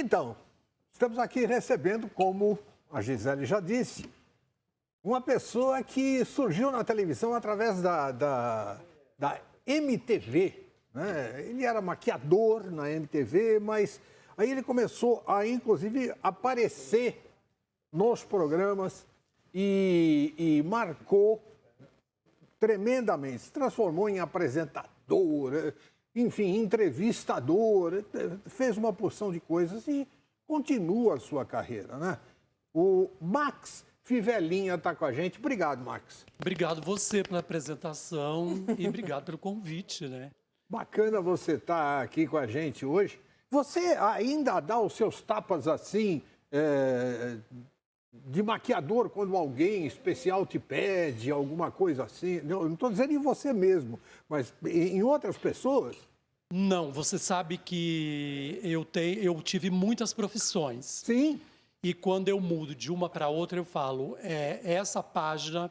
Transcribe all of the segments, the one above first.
Então, estamos aqui recebendo, como a Gisele já disse, uma pessoa que surgiu na televisão através da MTV, né? Ele era maquiador na MTV, mas aí ele começou a, inclusive, aparecer nos programas e marcou tremendamente. Se transformou em apresentador, enfim, entrevistador, fez uma porção de coisas e continua a sua carreira, né? O Max Fivelinha está com a gente. Obrigado, Max. Obrigado você pela apresentação e obrigado pelo convite, né? Bacana você estar aqui com a gente hoje. Você ainda dá os seus tapas assim, de maquiador, quando alguém especial te pede, alguma coisa assim? Não estou dizendo em você mesmo, mas em outras pessoas? Não, você sabe que eu tive muitas profissões. Sim. E quando eu mudo de uma para outra, eu falo, essa página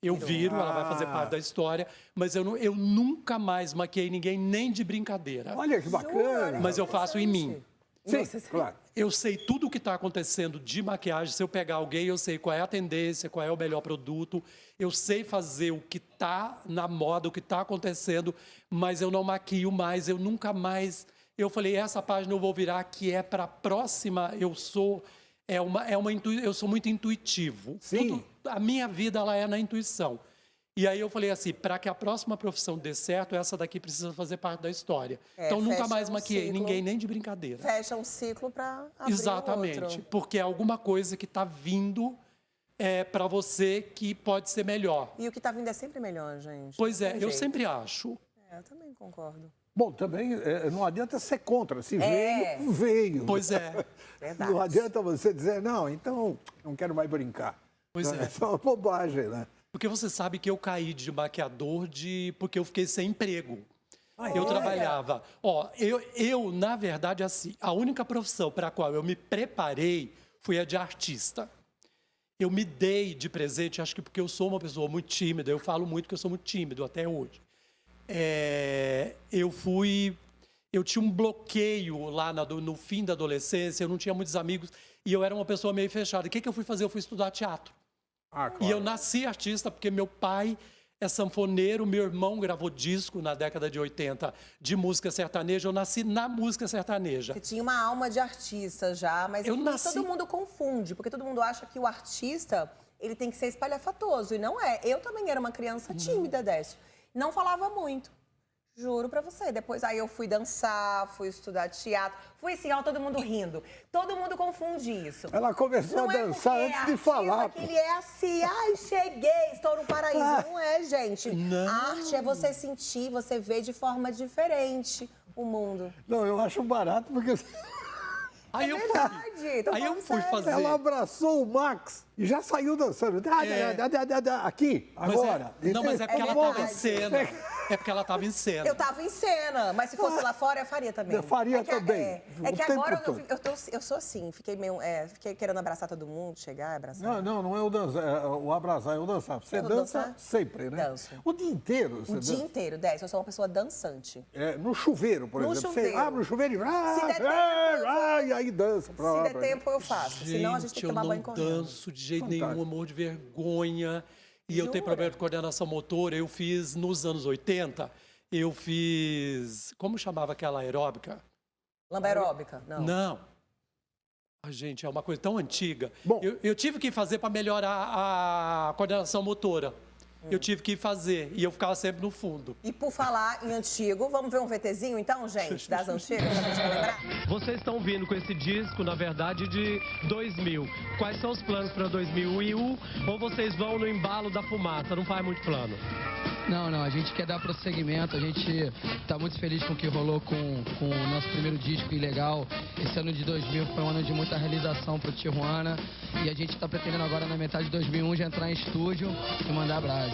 eu viro, ela vai fazer parte da história, mas eu nunca mais maquiei ninguém, nem de brincadeira. Olha que bacana. Mas eu faço em mim. Sim, claro. Eu sei tudo o que está acontecendo de maquiagem. Se eu pegar alguém, eu sei qual é a tendência, qual é o melhor produto. Eu sei fazer o que está na moda, o que está acontecendo, mas eu não maquio mais, eu nunca mais... Eu falei, essa página eu vou virar, que é para a próxima, eu sou muito intuitivo. Sim. A minha vida ela é na intuição. E aí eu falei assim, para que a próxima profissão dê certo, essa daqui precisa fazer parte da história. Então nunca mais maquiei ninguém, nem de brincadeira. Fecha um ciclo para abrir Exatamente, outro. porque é alguma coisa que está vindo para você que pode ser melhor. E o que está vindo é sempre melhor, gente. Pois é, Tem eu jeito. sempre acho. Eu também concordo. Bom, também não adianta ser contra. Se veio, veio. Pois é. Verdade. Não adianta você dizer, não, então não quero mais brincar. Pois Não, é. é uma bobagem, né? Porque você sabe que eu caí de maquiador porque eu fiquei sem emprego. Eu trabalhava. Eu, na verdade, assim, a única profissão para a qual eu me preparei foi a de artista. Eu me dei de presente, acho que porque eu sou uma pessoa muito tímida, eu falo muito que eu sou muito tímido até hoje. Eu tinha um bloqueio lá no fim da adolescência, eu não tinha muitos amigos e eu era uma pessoa meio fechada. O que eu fui fazer? Eu fui estudar teatro. Claro. E eu nasci artista porque meu pai é sanfoneiro, meu irmão gravou disco na década de 80 de música sertaneja, eu nasci na música sertaneja. Você tinha uma alma de artista já, mas todo mundo confunde, porque todo mundo acha que o artista ele tem que ser espalhafatoso, e não é. Eu também era uma criança tímida, Décio. Não falava muito. Juro pra você. Depois aí eu fui dançar, fui estudar teatro. Fui assim, ó, todo mundo rindo. Todo mundo confunde isso. Ela começou a dançar antes de falar. Que ele é assim, ai, cheguei, estou no paraíso. Não é, gente. Não. Arte é você sentir, você ver de forma diferente o mundo. Não, eu acho barato porque... Aí eu fui fazer. Ela abraçou o Max e já saiu dançando. Aqui, agora. Mas é porque ela estava em cena. É porque ela estava em cena. Eu estava em cena, mas se fosse lá fora, eu faria também. Eu faria também. É que agora eu sou assim, fiquei querendo abraçar todo mundo, chegar, abraçar. Não é o dançar, o abraçar, é o dançar. Você dança sempre, né? Danço. O dia inteiro você O dança? dia inteiro, Décio, eu sou uma pessoa dançante. No chuveiro, por exemplo. Chuveiro. Você abre o chuveiro e... Se der tempo, e aí dança. Se der tempo, eu faço. Senão a gente tem que tomar banho correndo. Eu não danço de jeito nenhum, amor de vergonha. E eu tenho problema de coordenação motora. Eu fiz, nos anos 80, eu fiz... Como chamava aquela aeróbica? Lamba aeróbica? Não. Gente, é uma coisa tão antiga. Bom, eu tive que fazer para melhorar a coordenação motora. Eu tive que fazer e eu ficava sempre no fundo. E por falar em antigo, vamos ver um VTzinho então, gente, das antigas, pra gente lembrar? Vocês estão vindo com esse disco, na verdade, de 2000. Quais são os planos para 2001? Ou vocês vão no embalo da fumaça? Não faz muito plano? Não, a gente quer dar prosseguimento, a gente está muito feliz com o que rolou com o nosso primeiro disco, Ilegal. Esse ano de 2000 foi um ano de muita realização para o Tijuana e a gente está pretendendo agora na metade de 2001 já entrar em estúdio e mandar brasa.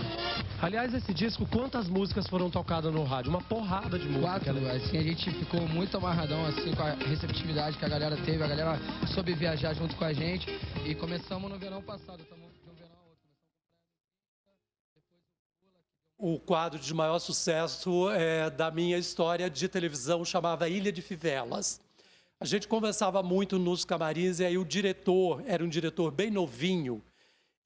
Aliás, esse disco, quantas músicas foram tocadas no rádio? Uma porrada de música. 4, assim, a gente ficou muito amarradão assim, com a receptividade que a galera teve, a galera soube viajar junto com a gente e começamos no verão passado, estamos de um verão a outro. O quadro de maior sucesso da minha história de televisão chamava Ilha de Fivelas. A gente conversava muito nos camarins e aí o diretor era um diretor bem novinho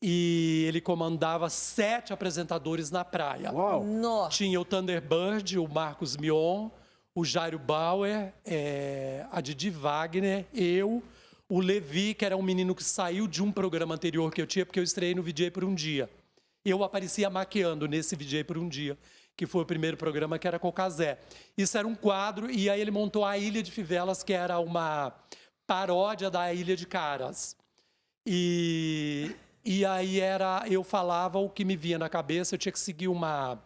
e ele comandava 7 apresentadores na praia. Uau. Nossa. Tinha o Thunderbird, o Marcos Mion, o Jairo Bauer, a Didi Wagner, eu, o Levi, que era um menino que saiu de um programa anterior que eu tinha, porque eu estreiei no VJ por um dia. Eu aparecia maquiando nesse VJ por um dia, que foi o primeiro programa, que era Cocazé. Isso era um quadro, e aí ele montou a Ilha de Fivelas, que era uma paródia da Ilha de Caras. E aí eu falava o que me vinha na cabeça, eu tinha que seguir uma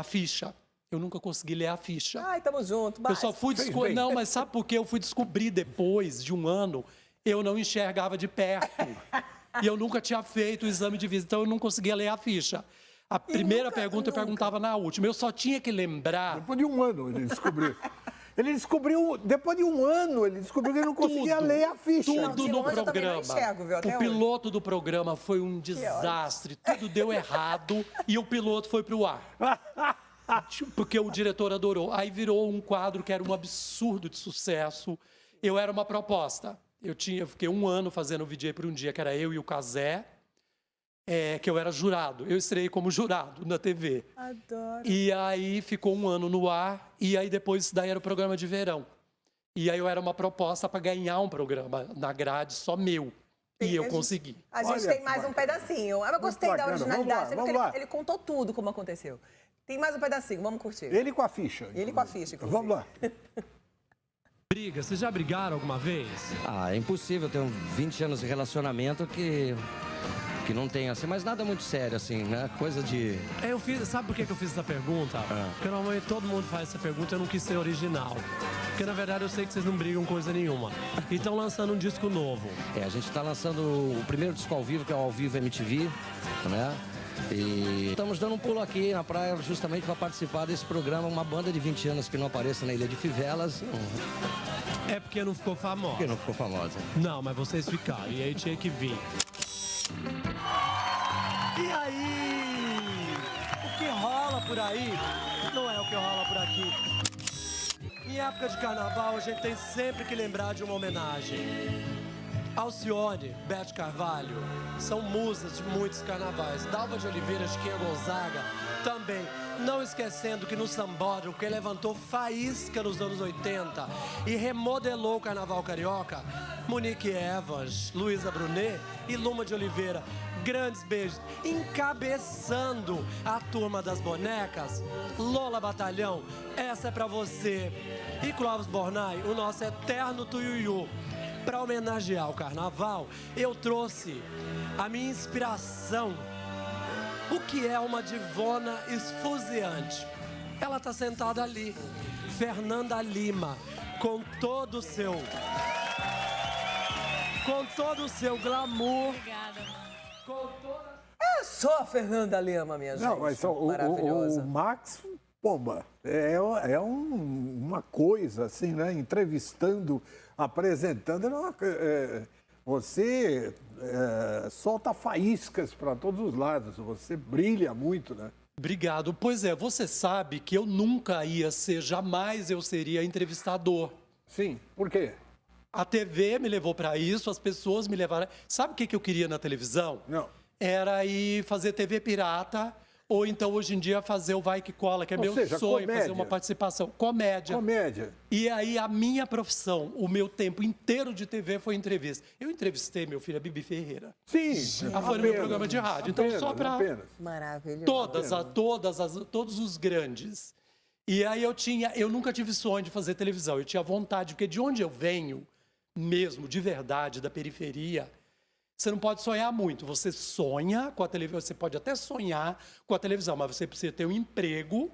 ficha. Eu nunca consegui ler a ficha. Ai, tamo junto. Eu só fui descobrir. Não, mas sabe por quê? Eu fui descobrir depois de um ano, eu não enxergava de perto. E eu nunca tinha feito o exame de vista, então eu não conseguia ler a ficha. A primeira pergunta eu perguntava na última. Eu só tinha que lembrar. Depois de um ano ele descobriu. Ele descobriu, depois de um ano, ele descobriu que ele não conseguia ler a ficha. Tudo no longe eu também não programa. enxergo, viu, até O piloto do programa foi um desastre. Tudo deu errado e o piloto foi pro ar. Porque o diretor adorou. Aí virou um quadro que era um absurdo de sucesso. Eu era uma proposta. Eu fiquei um ano fazendo o VJ por um dia, que era eu e o Cazé, que eu era jurado. Eu estreiei como jurado na TV. Adoro. E aí ficou um ano no ar, e aí depois daí era o programa de verão. E aí eu era uma proposta para ganhar um programa na grade só meu. E eu consegui. A gente Olha, tem mais um pedacinho. Eu gostei da originalidade, porque ele contou tudo como aconteceu. Tem mais um pedacinho, vamos curtir. Ele com a ficha. Ele com a ficha, inclusive. Vamos lá. Briga, vocês já brigaram alguma vez? Ah, é impossível. Eu tenho 20 anos de relacionamento que não tem assim, mas nada muito sério assim, né? Coisa de... Sabe por que eu fiz essa pergunta? Porque normalmente todo mundo faz essa pergunta, eu não quis ser original. Porque na verdade eu sei que vocês não brigam coisa nenhuma. E estão lançando um disco novo. A gente tá lançando o primeiro disco ao vivo, que é o Ao Vivo MTV, né? E estamos dando um pulo aqui na praia justamente para participar desse programa, uma banda de 20 anos que não apareça na Ilha de Fivelas. É porque não ficou famosa. Porque não ficou famosa. Não, mas vocês ficaram, e aí tinha que vir. E aí? O que rola por aí não é o que rola por aqui. Em época de carnaval, a gente tem sempre que lembrar de uma homenagem. Alcione, Beth Carvalho, são musas de muitos carnavais. Dalva de Oliveira, Chiquinha Gonzaga, também. Não esquecendo que no Sambódromo, quem levantou faísca nos anos 80 e remodelou o carnaval carioca, Monique Evans, Luísa Brunet e Luma de Oliveira. Grandes beijos. Encabeçando a turma das bonecas, Lola Batalhão, essa é pra você. E Clóvis Bornai, o nosso eterno Tuiuiu. Para homenagear o carnaval, eu trouxe a minha inspiração, o que é uma divona esfuziante. Ela está sentada ali, Fernanda Lima, com todo o seu glamour. Obrigada. É só a Fernanda Lima, minha gente. Não, mas maravilhosa. o Max, pomba, uma coisa assim, né? Entrevistando, apresentando, você solta faíscas para todos os lados, você brilha muito, né? Obrigado. Pois é, você sabe que eu nunca ia ser, jamais eu seria entrevistador. Sim, por quê? A TV me levou para isso, as pessoas me levaram... Sabe o que eu queria na televisão? Não. Era ir fazer TV pirata, ou então hoje em dia fazer o Vai Que Cola, que é meu sonho, comédia. fazer uma participação. Comédia. Comédia. E aí a minha profissão, o meu tempo inteiro de TV foi entrevista. Eu entrevistei meu filho, a Bibi Ferreira. Sim. Foi no meu programa de rádio. Então, só para... Maravilhoso. Todos os grandes. E aí eu nunca tive sonho de fazer televisão, eu tinha vontade, porque de onde eu venho, mesmo, de verdade, da periferia, você não pode sonhar muito. Você sonha com a televisão, você pode até sonhar com a televisão, mas você precisa ter um emprego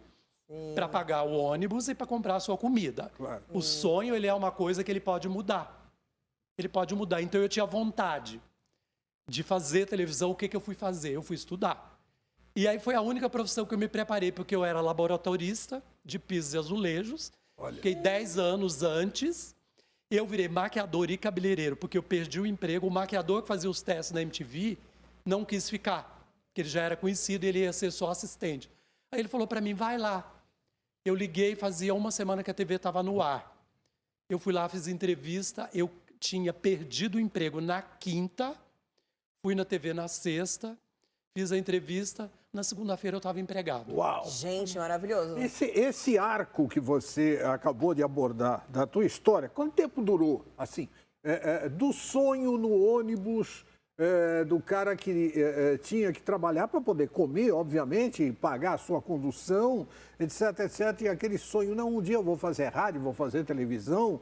para pagar o ônibus e para comprar a sua comida. Claro. O sonho, ele é uma coisa que ele pode mudar. Ele pode mudar. Então, eu tinha vontade de fazer televisão. O que eu fui fazer? Eu fui estudar. E aí foi a única profissão que eu me preparei, porque eu era laboratorista de pisos e azulejos. Olha. Fiquei 10 anos antes. Eu virei maquiador e cabeleireiro, porque eu perdi o emprego. O maquiador que fazia os testes na MTV não quis ficar, porque ele já era conhecido e ele ia ser só assistente. Aí ele falou para mim, vai lá. Eu liguei, fazia uma semana que a TV estava no ar. Eu fui lá, fiz entrevista, eu tinha perdido o emprego na quinta, fui na TV na sexta, fiz a entrevista, na segunda-feira eu estava empregado. Uau! Gente, maravilhoso. Esse arco que você acabou de abordar da tua história, quanto tempo durou? Assim, do sonho no ônibus, do cara que tinha que trabalhar para poder comer, obviamente, e pagar a sua condução, etc, etc. E aquele sonho, não, um dia eu vou fazer rádio, vou fazer televisão,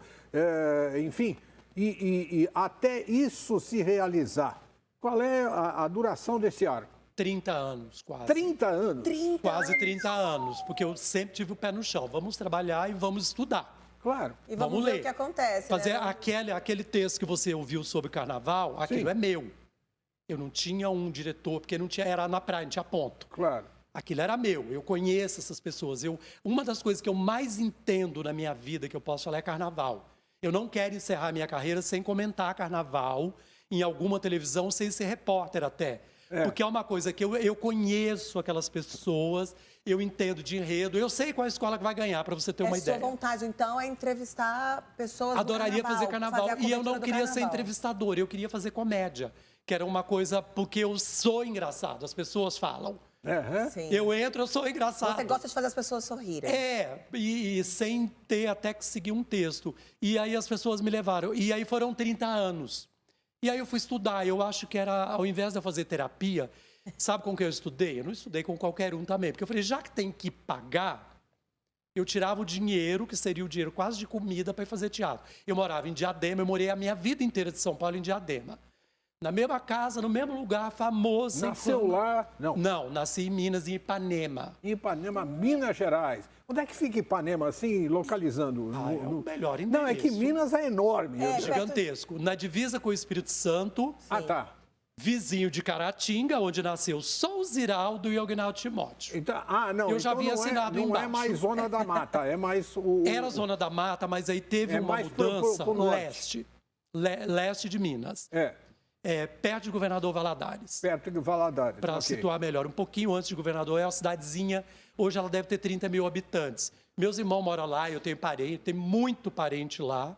enfim. E até isso se realizar. Qual é a duração desse arco? 30 anos, quase. 30 anos? Quase 30 anos, porque eu sempre tive o pé no chão. Vamos trabalhar e vamos estudar. Claro. E vamos Vamos ver ler. o que acontece, Fazer né? aquele texto que você ouviu sobre carnaval, aquilo Sim. é meu. Eu não tinha um diretor, porque não tinha, era na praia, não tinha ponto. Claro. Aquilo era meu, eu conheço essas pessoas. Uma das coisas que eu mais entendo na minha vida, que eu posso falar, é carnaval. Eu não quero encerrar minha carreira sem comentar carnaval em alguma televisão, sem ser repórter até. Porque é uma coisa que eu conheço aquelas pessoas, eu entendo de enredo, eu sei qual escola que vai ganhar, para você ter uma ideia. Sua vontade, então, é entrevistar pessoas Adoraria fazer carnaval. fazer a E eu não cobertura do queria ser carnaval. entrevistador, eu queria fazer comédia. Que era uma coisa, porque eu sou engraçado, as pessoas falam. Sim. Eu entro, eu sou engraçado. Você gosta de fazer as pessoas sorrirem. E sem ter até que seguir um texto. E aí as pessoas me levaram. E aí foram 30 anos. E aí eu fui estudar. Eu acho que era, ao invés de eu fazer terapia, sabe com que eu estudei? Eu não estudei com qualquer um também. Porque eu falei, já que tem que pagar, eu tirava o dinheiro, que seria o dinheiro quase de comida, para ir fazer teatro. Eu morava em Diadema, eu morei a minha vida inteira de São Paulo em Diadema. Na mesma casa, no mesmo lugar, famoso. Nasceu lá? Não. Não, nasci em Minas, em Ipanema. Ipanema, Minas Gerais. Onde é que fica Ipanema, assim, localizando? É o melhor endereço. Não, é que Minas é enorme. Gigantesco. Na divisa com o Espírito Santo, Ah, tá. vizinho de Caratinga, onde nasceu só o Ziraldo e o Aguinaldo Timóteo. Então, não, Eu já então havia não assinado não é embaixo. mais Zona da Mata, é mais o... Era a Zona da Mata, mas aí teve É uma mais pro mudança norte. leste de Minas. Perto de Governador Valadares. Perto de Valadares. Para ok. situar melhor, um pouquinho antes de Governador, é uma cidadezinha, hoje ela deve ter 30 mil habitantes. Meus irmãos moram lá, eu tenho parente, tenho muito parente lá,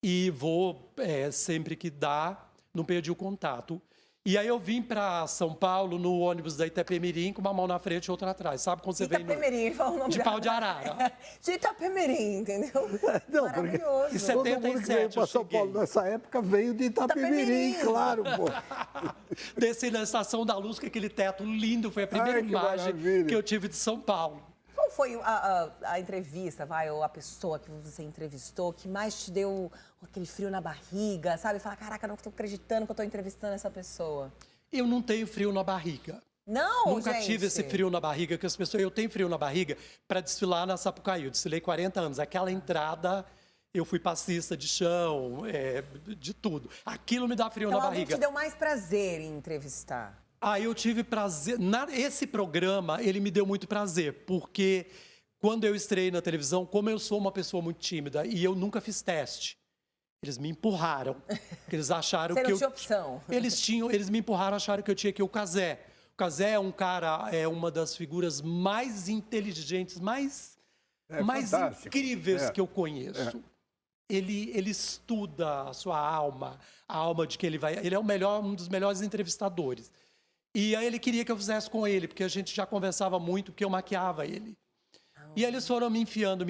e vou sempre que dá, não perdi o contato. E aí eu vim para São Paulo no ônibus da Itapemirim, com uma mão na frente e outra atrás. Sabe quando você vem Itapemirim, fala o nome de da- pau de arara? De Itapemirim, entendeu? Não, porque Maravilhoso. Isso é todo mundo que veio 77 para eu São cheguei. Paulo nessa época veio de Itapemirim, Itapemirim. claro, pô. Desci na Estação da Luz, com aquele teto lindo, foi a primeira Ai, que imagem maravilha. que eu tive de São Paulo. Qual foi a entrevista, ou a pessoa que você entrevistou que mais te deu aquele frio na barriga, sabe? Falar, caraca, não estou acreditando que eu estou entrevistando essa pessoa. Eu não tenho frio na barriga. Não, Nunca gente. tive esse frio na barriga, que as pessoas... Eu tenho frio na barriga para desfilar na Sapucaí. Eu desfilei 40 anos. Aquela entrada, eu fui passista de chão, de tudo. Aquilo me dá frio Então, na alguém barriga. te deu mais prazer em entrevistar? Eu tive prazer. Esse programa, ele me deu muito prazer, porque quando eu estreiei na televisão, como eu sou uma pessoa muito tímida e eu nunca fiz teste, eles me empurraram. Porque eles acharam Você que não tinha opção. Eles me empurraram, acharam que eu tinha que ir o Cazé. O Cazé é um cara, é uma das figuras mais inteligentes, mais fantástico. incríveis que eu conheço. Ele estuda a sua alma, a alma de que ele vai... Ele é um dos melhores entrevistadores. E aí ele queria que eu fizesse com ele, porque a gente já conversava muito, porque eu maquiava ele. E aí eles foram me enfiando,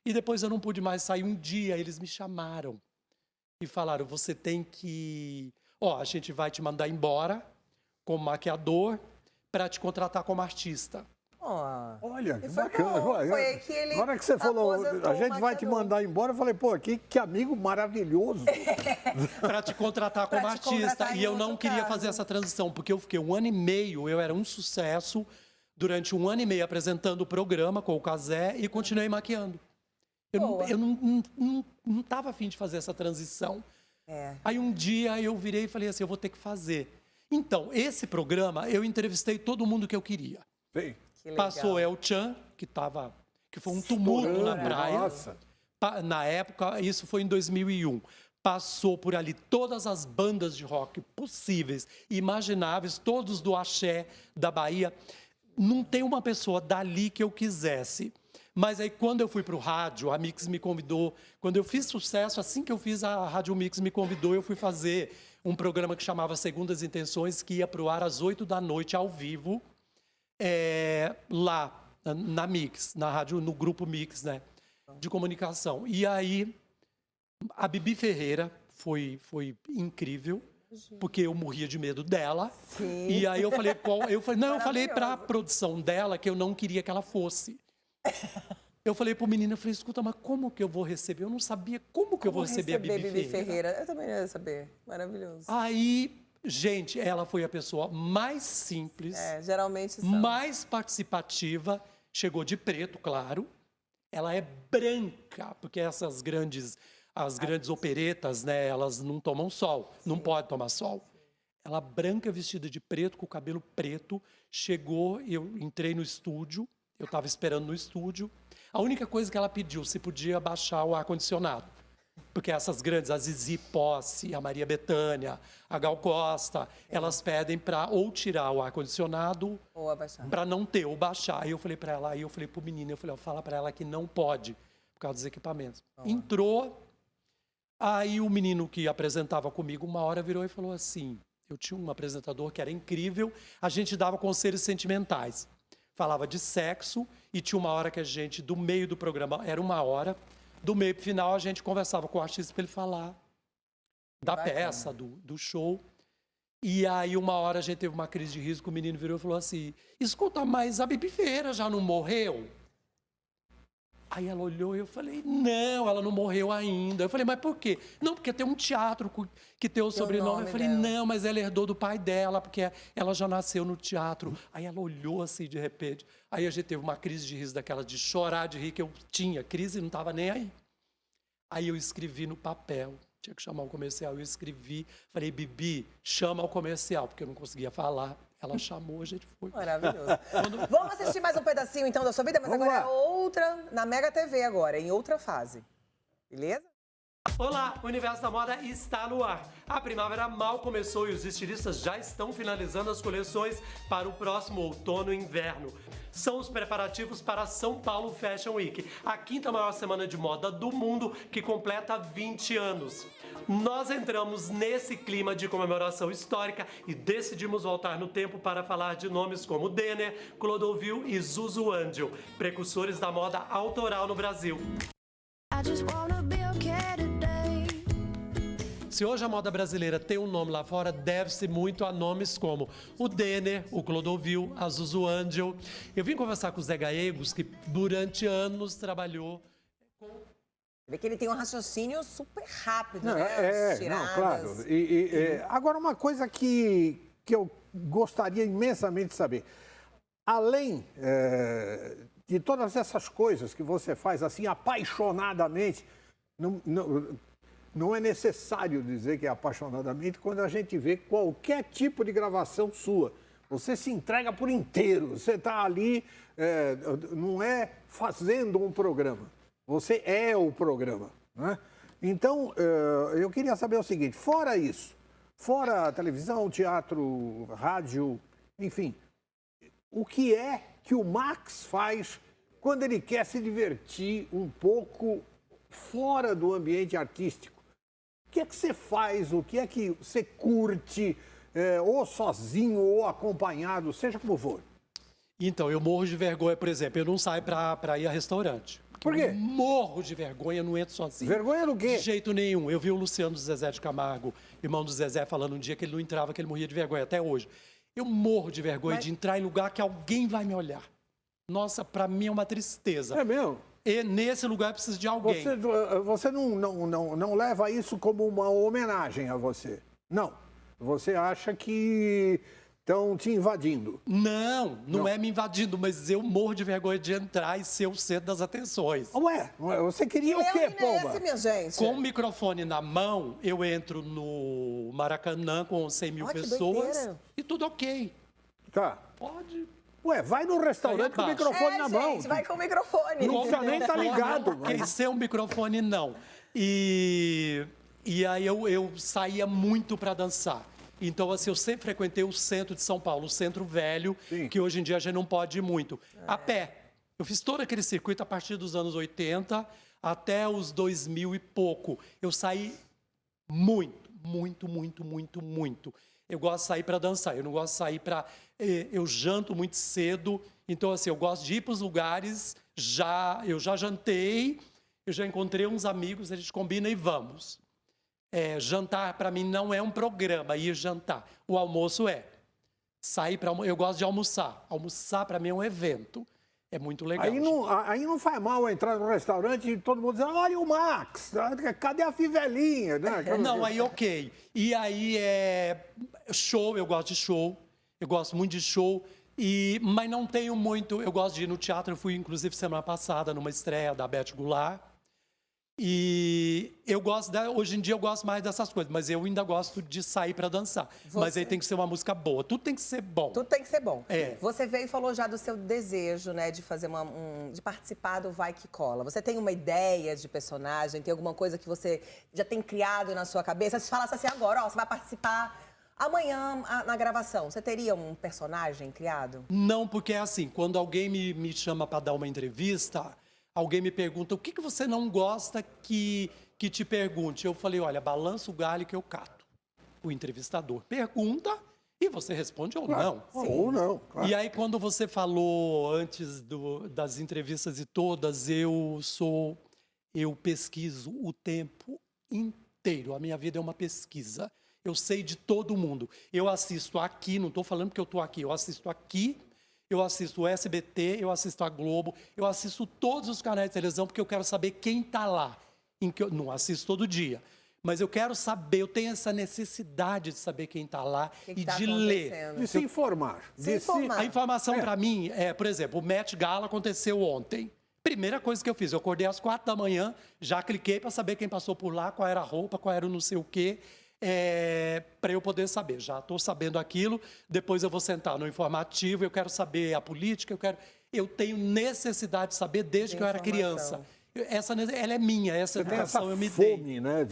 e depois eu não pude mais sair. Um dia eles me chamaram e falaram, você tem que... a gente vai te mandar embora como maquiador para te contratar como artista. Olha, que E foi bacana. bom, foi aí que ele Agora que você falou, aposentou a gente o vai te maquiador. mandar embora, eu falei, pô, que amigo maravilhoso. Para te contratar como Pra te artista. contratar em E eu outro não queria caso. fazer essa transição, porque eu fiquei 1 ano e meio, eu era um sucesso, durante 1 ano e meio apresentando o programa com o Cazé e continuei maquiando. Eu não estava afim de fazer essa transição. Aí um dia eu virei e falei assim, eu vou ter que fazer. Então, esse programa, eu entrevistei todo mundo que eu queria. Sim. Que legal. Passou El Chan, que foi um tumulto na praia. Nossa. Na época, isso foi em 2001. Passou por ali todas as bandas de rock possíveis, imagináveis, todos do axé da Bahia. Não tem uma pessoa dali que eu quisesse. Mas aí, quando eu fui para o rádio, a Mix me convidou. Quando eu fiz sucesso, assim que eu fiz, a Rádio Mix me convidou, eu fui fazer um programa que chamava Segundas Intenções, que ia para o ar às 20h, ao vivo, lá na Mix, na rádio, no grupo Mix, né, de comunicação. E aí, a Bibi Ferreira foi incrível, porque eu morria de medo dela. Sim. E aí eu falei para a produção dela que eu não queria que ela fosse. Eu falei pro menino, eu falei, escuta, mas como que eu vou receber? Eu não sabia como que eu vou receber a Bibi Ferreira. Eu também não ia saber. Maravilhoso. Aí, gente, ela foi a pessoa mais simples, geralmente são. mais participativa, chegou de preto, claro. Ela é branca, porque as grandes operetas, né, elas não tomam sol, não pode tomar sol. Ela branca, vestida de preto, com o cabelo preto, chegou, eu entrei no estúdio, eu estava esperando no estúdio. A única coisa que ela pediu, se podia baixar o ar-condicionado. Porque essas grandes, a Zizi Posse, a Maria Bethânia, a Gal Costa, elas pedem para ou tirar o ar-condicionado ou abaixar, para não ter, ou baixar. Aí eu falei para ela, aí eu falei pro menino, fala para ela que não pode, por causa dos equipamentos. Entrou, aí o menino que apresentava comigo, uma hora virou e falou assim, eu tinha um apresentador que era incrível, a gente dava conselhos sentimentais. Falava de sexo e tinha uma hora que a gente, do meio do programa, era uma hora, do meio para o final a gente conversava com o artista para ele falar da peça, do show. E aí uma hora a gente teve uma crise de riso, que o menino virou e falou assim, escuta, mas a Bibi Ferreira já não morreu? Aí ela olhou e eu falei, não, ela não morreu ainda. Eu falei, mas por quê? Não, porque tem um teatro que tem o sobrenome. Eu falei, não, mas ela herdou do pai dela, porque ela já nasceu no teatro. Aí ela olhou assim, de repente. Aí a gente teve uma crise de riso daquela, de chorar, de rir, que eu tinha crise e não estava nem aí. Aí eu escrevi no papel, tinha que chamar o comercial, eu escrevi, falei, Bibi, chama o comercial, porque eu não conseguia falar. Ela chamou, a gente foi. Maravilhoso. Vamos assistir mais um pedacinho, então, da sua vida, mas Vamos agora lá. é outra, na Mega TV agora, em outra fase. Beleza? Olá, o Universo da Moda está no ar. A primavera mal começou e os estilistas já estão finalizando as coleções para o próximo outono e inverno. São os preparativos para a São Paulo Fashion Week, a 5ª maior semana de moda do mundo, que completa 20 anos. Nós entramos nesse clima de comemoração histórica e decidimos voltar no tempo para falar de nomes como Denner, Clodovil e Zuzu Angel, precursores da moda autoral no Brasil. Se hoje a moda brasileira tem um nome lá fora, deve-se muito a nomes como o Denner, o Clodovil, a Zuzu Angel. Eu vim conversar com o Zé Gallegos, que durante anos trabalhou com... Vê que ele tem um raciocínio super rápido, Não, né? não, claro. Agora, uma coisa que eu gostaria imensamente de saber. Além de todas essas coisas que você faz assim apaixonadamente, não é necessário dizer que é apaixonadamente quando a gente vê qualquer tipo de gravação sua. Você se entrega por inteiro, você está ali, não é fazendo um programa, você é o programa, né? Então, eu queria saber o seguinte, fora isso, fora a televisão, teatro, rádio, enfim, o que é que o Max faz quando ele quer se divertir um pouco fora do ambiente artístico? O que é que você faz? O que é que você curte, ou sozinho ou acompanhado, seja como for? Então, eu morro de vergonha, por exemplo, eu não saio para ir a restaurante. Por quê? Eu morro de vergonha, não entro sozinho. Vergonha do quê? De jeito nenhum. Eu vi o Luciano Zezé de Camargo, irmão do Zezé, falando um dia que ele não entrava, que ele morria de vergonha, até hoje. Eu morro de vergonha de entrar em lugar que alguém vai me olhar. Nossa, para mim é uma tristeza. É mesmo? E nesse lugar precisa de alguém. Você não leva isso como uma homenagem a você? Não. Você acha que estão te invadindo? Não é me invadindo, mas eu morro de vergonha de entrar e ser o centro das atenções. Ué, você queria o quê, Pomba? Minha gente? Com o microfone na mão, eu entro no Maracanã com 100 mil pessoas e tudo ok. Tá. Pode. Ué, vai no restaurante com o microfone na mão. Gente, vai com o microfone. Não precisa nem estar ligado. Ok, sem o microfone, não. E aí eu saía muito para dançar. Então, assim, eu sempre frequentei o centro de São Paulo, o centro velho, Sim. que hoje em dia a gente não pode ir muito. A pé. Eu fiz todo aquele circuito a partir dos anos 80 até os 2000 e pouco. Eu saí muito. Eu gosto de sair para dançar, eu não gosto de sair para... Eu janto muito cedo, então, assim, eu gosto de ir para os lugares, eu já jantei, eu já encontrei uns amigos, a gente combina e vamos. Jantar, para mim, não é um programa, ir jantar. O almoço é. Eu gosto de almoçar. Almoçar, para mim, é um evento. É muito legal. Aí não faz mal entrar no restaurante e todo mundo dizer, olha o Max, cadê a fivelinha? Né? Não, aí ok. E aí show, eu gosto de show, eu gosto muito de show, mas não tenho muito, eu gosto de ir no teatro, eu fui inclusive semana passada numa estreia da Beth Goulart, e eu gosto, hoje em dia eu gosto mais dessas coisas, mas eu ainda gosto de sair para dançar. Mas aí tem que ser uma música boa, tudo tem que ser bom. Tudo tem que ser bom. É. Você veio e falou já do seu desejo, né, de fazer de participar do Vai Que Cola. Você tem uma ideia de personagem, tem alguma coisa que você já tem criado na sua cabeça? Se falasse assim agora, ó, você vai participar amanhã na gravação, você teria um personagem criado? Não, porque é assim, quando alguém me chama para dar uma entrevista... Alguém me pergunta, o que você não gosta que te pergunte? Eu falei, olha, balança o galho que eu cato. O entrevistador pergunta e você responde ou não. Ou não, claro. E aí, quando você falou antes das entrevistas e todas, eu pesquiso o tempo inteiro. A minha vida é uma pesquisa. Eu sei de todo mundo. Eu assisto aqui, não estou falando que eu estou aqui, eu assisto aqui. Eu assisto o SBT, eu assisto a Globo, eu assisto todos os canais de televisão porque eu quero saber quem está lá. Eu não assisto todo dia, mas eu quero saber, eu tenho essa necessidade de saber quem está lá e de ler. De se informar. A informação para mim por exemplo, o Met Gala aconteceu ontem. Primeira coisa que eu fiz, eu acordei às 4 da manhã, já cliquei para saber quem passou por lá, qual era a roupa, qual era o não sei o quê. Para eu poder saber, já estou sabendo aquilo, depois eu vou sentar no informativo, eu quero saber a política, eu tenho necessidade de saber desde que eu era criança. Ela é minha, essa educação eu me dei. Fome, né,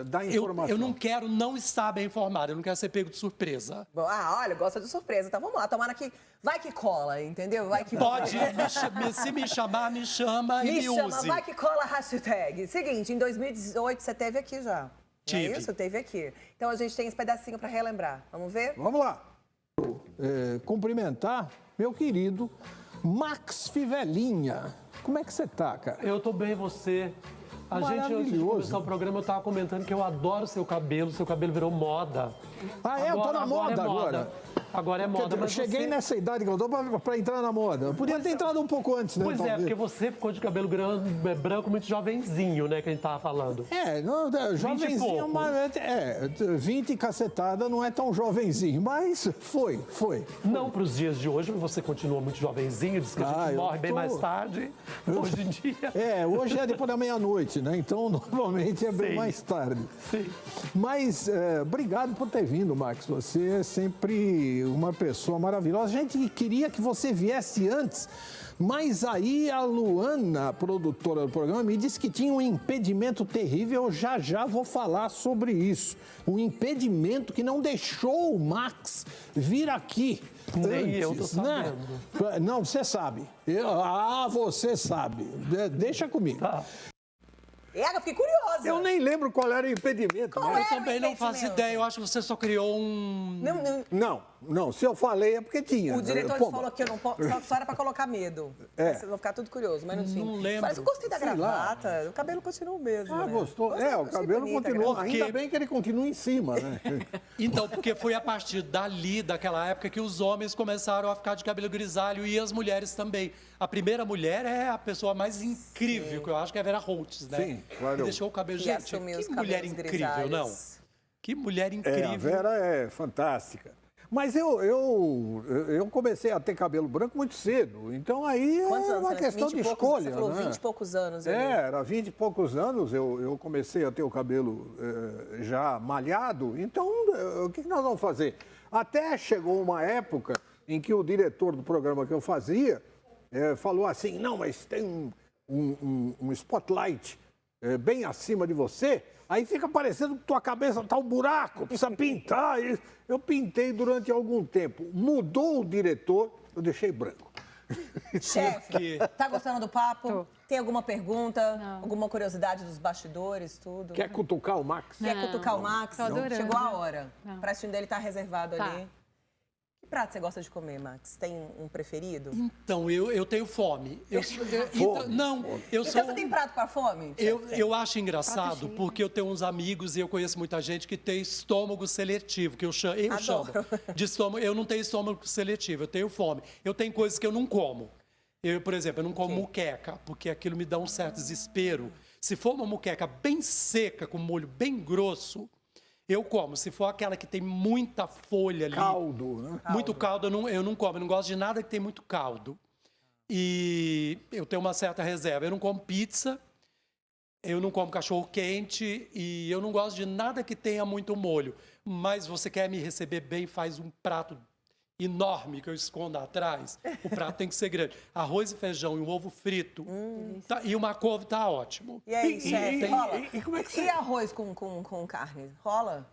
da informação. Eu não quero não estar bem informado, eu não quero ser pego de surpresa. Olha, gosta de surpresa, então vamos lá, tomara que vai que cola, entendeu? Vai que pode, se me chamar, me chama e me use. Vai que cola, hashtag. Seguinte, em 2018 você teve aqui já. Tive. É isso? Teve aqui. Então a gente tem esse pedacinho para relembrar. Vamos ver? Vamos lá. Cumprimentar meu querido Max Fivelinha. Como é que você tá, cara? Eu tô bem, você. A gente, antes de começar o programa, eu tava comentando que eu adoro seu cabelo virou moda. Eu tô na moda agora. Agora é moda, mas eu cheguei nessa idade que eu tô pra entrar na moda. Eu podia ter entrado um pouco antes, né? Pois porque você ficou de cabelo branco muito jovenzinho, né, que a gente tava falando. Jovenzinho, mas 20 cacetada não é tão jovenzinho, mas foi. Não pros dias de hoje, você continua muito jovenzinho, diz que a gente morre bem mais tarde, hoje em dia. Hoje é depois da meia-noite, né? Então, normalmente é bem mais tarde. Sim. Mas, obrigado por ter vindo, Max. Você é sempre uma pessoa maravilhosa. A gente queria que você viesse antes, mas aí a Luana, produtora do programa, me disse que tinha um impedimento terrível. Eu já vou falar sobre isso. Um impedimento que não deixou o Max vir aqui. Nem eu tô sabendo. Né? Não, você sabe. Você sabe. Deixa comigo. Tá. Eu fiquei curiosa. Eu nem lembro qual era o impedimento. Qual né? Eu também não faço ideia, eu acho que você só criou um... Não, se eu falei é porque tinha. O diretor falou que eu não posso, só era pra colocar medo. Vocês vão ficar tudo curioso, mas enfim. Não lembro. Mas eu gostei da gravata, o cabelo continua o mesmo. né? Gostou? O cabelo continua. Ainda bem que ele continua em cima, né? Então, porque foi a partir daquela época, que os homens começaram a ficar de cabelo grisalho e as mulheres também. A primeira mulher é a pessoa mais incrível, que eu acho que é a Vera Holtz, né? Sim, claro. Que deixou o cabelo, gente, que mulher incrível, grisalhos. não? Que mulher incrível. A Vera é fantástica. Mas eu comecei a ter cabelo branco muito cedo, então aí Quantos é anos? uma questão de escolha. Você falou né? 20 e poucos anos. Era 20 e poucos anos, eu comecei a ter o cabelo já malhado, então o que nós vamos fazer? Até chegou uma época em que o diretor do programa que eu fazia falou assim, não, mas tem um spotlight bem acima de você, aí fica parecendo que tua cabeça tá um buraco, precisa pintar. Eu pintei durante algum tempo. Mudou o diretor, eu deixei branco. Chefe, tá gostando do papo? Tô. Tem alguma pergunta? Não. Alguma curiosidade dos bastidores, tudo? Quer cutucar o Max? Quer cutucar o Max? Tô adorando. Chegou a hora. Não. O pratinho dele tá reservado Tá. ali. Que prato você gosta de comer, Max? Tem um preferido? Então, eu tenho fome. Não, eu sou... Então você tem prato para fome? Eu acho engraçado Prato cheio, porque eu tenho uns amigos e eu conheço muita gente que tem estômago seletivo, que eu chamo de estômago. Eu não tenho estômago seletivo, eu tenho fome. Eu tenho coisas que eu não como. Eu, por exemplo, eu não como muqueca, porque aquilo me dá um certo desespero. Se for uma muqueca bem seca, com molho bem grosso, eu como. Se for aquela que tem muita folha ali... Caldo, né? Muito caldo eu não como. Eu não gosto de nada que tem muito caldo. E eu tenho uma certa reserva. Eu não como pizza, eu não como cachorro-quente e eu não gosto de nada que tenha muito molho. Mas você quer me receber bem, faz um prato enorme que eu escondo atrás. O prato tem que ser grande. Arroz e feijão e um ovo frito. E uma couve tá ótimo. E aí, chefe, rola? E como é que você... E arroz com carne? Rola?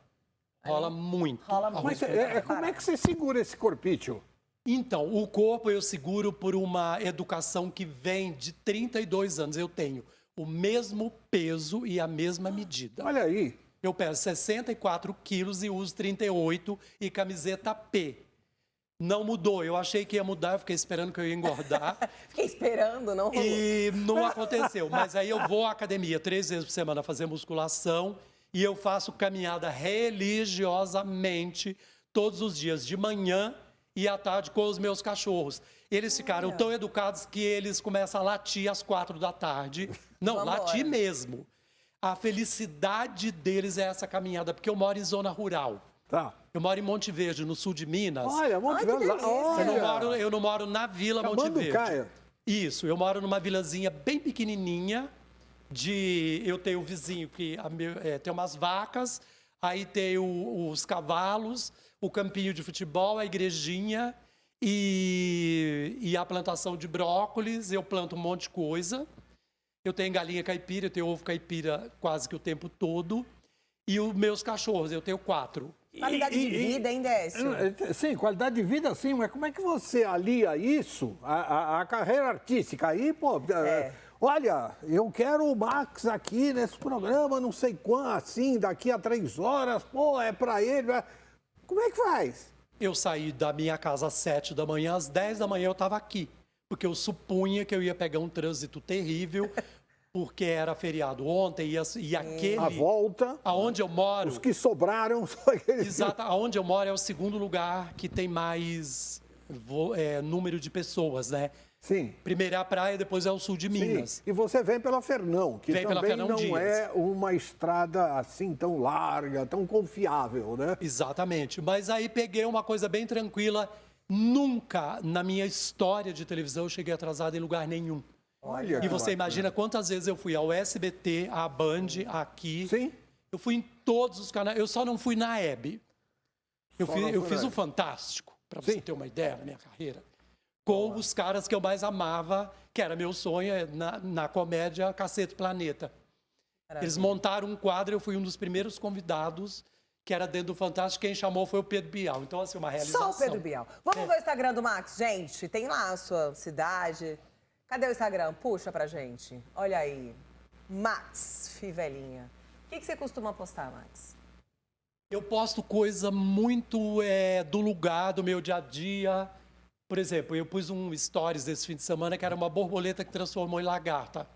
Rola muito. Rola muito. Arroz Mas e feijão. como é que você segura esse corpício? Então, o corpo eu seguro por uma educação que vem de 32 anos. Eu tenho o mesmo peso e a mesma medida. Olha aí. Eu peso 64 quilos e uso 38 e camiseta P. Não mudou. Eu achei que ia mudar, eu fiquei esperando que eu ia engordar. Fiquei esperando, não rolou. E não aconteceu. Mas aí eu vou à academia 3 vezes por semana fazer musculação e eu faço caminhada religiosamente todos os dias, de manhã e à tarde com os meus cachorros. Eles ficaram tão educados que eles começam a latir às 4 da tarde. Não, Vambora. latir mesmo. A felicidade deles é essa caminhada, porque eu moro em zona rural. Tá. Eu moro em Monte Verde, no sul de Minas. Olha, Monte Ai, que Verde. delícia. Olha. Eu não moro na Vila Monte Verde. Camanducaia. Isso, eu moro numa vilazinha bem pequenininha. Eu tenho um vizinho que tem umas vacas, aí tem os cavalos, o campinho de futebol, a igrejinha e a plantação de brócolis. Eu planto um monte de coisa. Eu tenho galinha caipira, eu tenho ovo caipira quase que o tempo todo. E os meus cachorros, eu tenho 4. Qualidade de vida, hein, Décio? Sim, qualidade de vida sim, mas como é que você alia isso à carreira artística? Aí, pô, olha, eu quero o Max aqui nesse programa, não sei quando, assim, daqui a 3 horas, pô, é pra ele. Como é que faz? Eu saí da minha casa às 7 da manhã, às 10 da manhã eu estava aqui. Porque eu supunha que eu ia pegar um trânsito terrível, porque era feriado ontem e aquele... A volta, Aonde eu moro... os que sobraram... Só aqueles... Exato, aonde eu moro é o segundo lugar que tem mais número de pessoas, né? Sim. Primeiro é a praia, depois é o sul de Minas. Sim. E você vem pela Fernão, que Vem pela também Fernão não Dias. é uma estrada assim tão larga, tão confiável, né? Exatamente. Mas aí peguei uma coisa bem tranquila. Nunca na minha história de televisão eu cheguei atrasado em lugar nenhum. Olha. E que você bacana. imagina quantas vezes eu fui ao SBT, à Band, aqui. Sim. Eu fui em todos os canais. Eu só não fui na Hebe. Eu Só não fiz foi na o Hebe. Fantástico, para você Sim. ter uma ideia da minha carreira. Com os caras que eu mais amava, que era meu sonho, na comédia Cacete Planeta. Eles montaram um quadro, eu fui um dos primeiros convidados, que era dentro do Fantástico. Quem chamou foi o Pedro Bial. Então, assim, uma realização. Só o Pedro Bial. Vamos ver o Instagram do Max, gente. Tem lá a sua cidade. Cadê o Instagram? Puxa pra gente. Olha aí. Max Fivelinha. O que você costuma postar, Max? Eu posto coisa muito do lugar, do meu dia a dia. Por exemplo, eu pus um stories desse fim de semana que era uma borboleta que transformou em lagarta.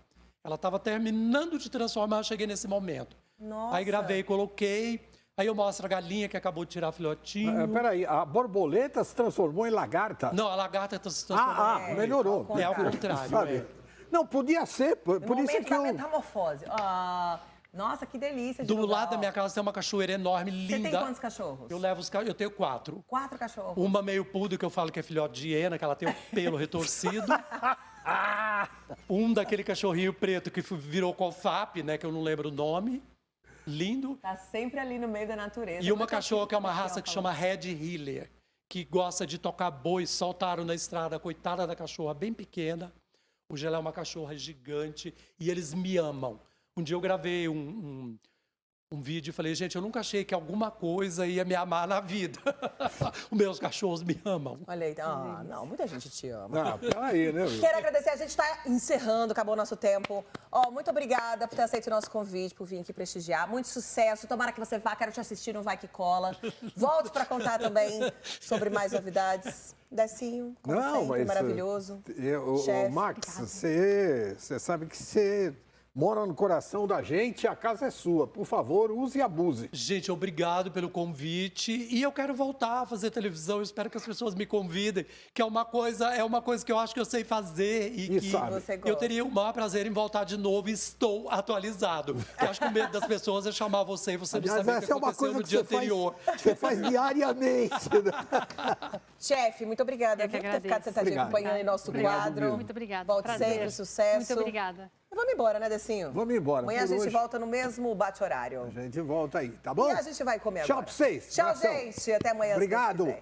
Ela estava terminando de transformar, eu cheguei nesse momento. Nossa. Aí gravei, coloquei. Aí eu mostro a galinha que acabou de tirar filhotinho. Peraí, a borboleta se transformou em lagarta? Não, a lagarta se transformou. Melhorou. É ao contrário. Sabe? Não, podia ser, por No isso momento que da eu... metamorfose. Nossa, que delícia de Do lugar, lado da ó. minha casa tem uma cachoeira enorme, Você linda. tem quantos cachorros? Eu levo eu tenho 4. 4 cachorros. Uma meio pudo, que eu falo que é filhote de hiena, que ela tem o pelo retorcido. Um daquele cachorrinho preto que virou cofap, né, que eu não lembro o nome. Lindo. Tá sempre ali no meio da natureza. E uma cachorra que é uma raça que chama Red Healer, que gosta de tocar boi. Soltaram na estrada, coitada da cachorra, bem pequena. Hoje ela é uma cachorra gigante e eles me amam. Um dia eu gravei um vídeo e falei, gente, eu nunca achei que alguma coisa ia me amar na vida. Os meus cachorros me amam. Olha aí, não, muita gente te ama. Ah, peraí, né? Quero agradecer, a gente está encerrando, acabou o nosso tempo. Muito obrigada por ter aceito o nosso convite, por vir aqui prestigiar. Muito sucesso, tomara que você vá, quero te assistir no Vai Que Cola. Volte para contar também sobre mais novidades. Decinho, como sempre, maravilhoso. Max, você sabe que você mora no coração da gente e a casa é sua. Por favor, use e abuse. Gente, obrigado pelo convite. E eu quero voltar a fazer televisão. Eu espero que as pessoas me convidem, que é uma coisa que eu acho que eu sei fazer e que eu teria o maior prazer em voltar de novo e estou atualizado. Porque acho que o medo das pessoas é chamar você e você não saber o que aconteceu no dia anterior. Você faz diariamente. Chefe, muito obrigada por ter ficado sentadinho acompanhando em nosso quadro. Muito obrigada. Volte sempre, sucesso. Muito obrigada. Vamos embora, né, Decinho? Vamos embora. Amanhã a gente volta no mesmo bate-horário. A gente volta aí, tá bom? E a gente vai comer agora. Tchau pra vocês. Tchau, gente. Até amanhã. Obrigado.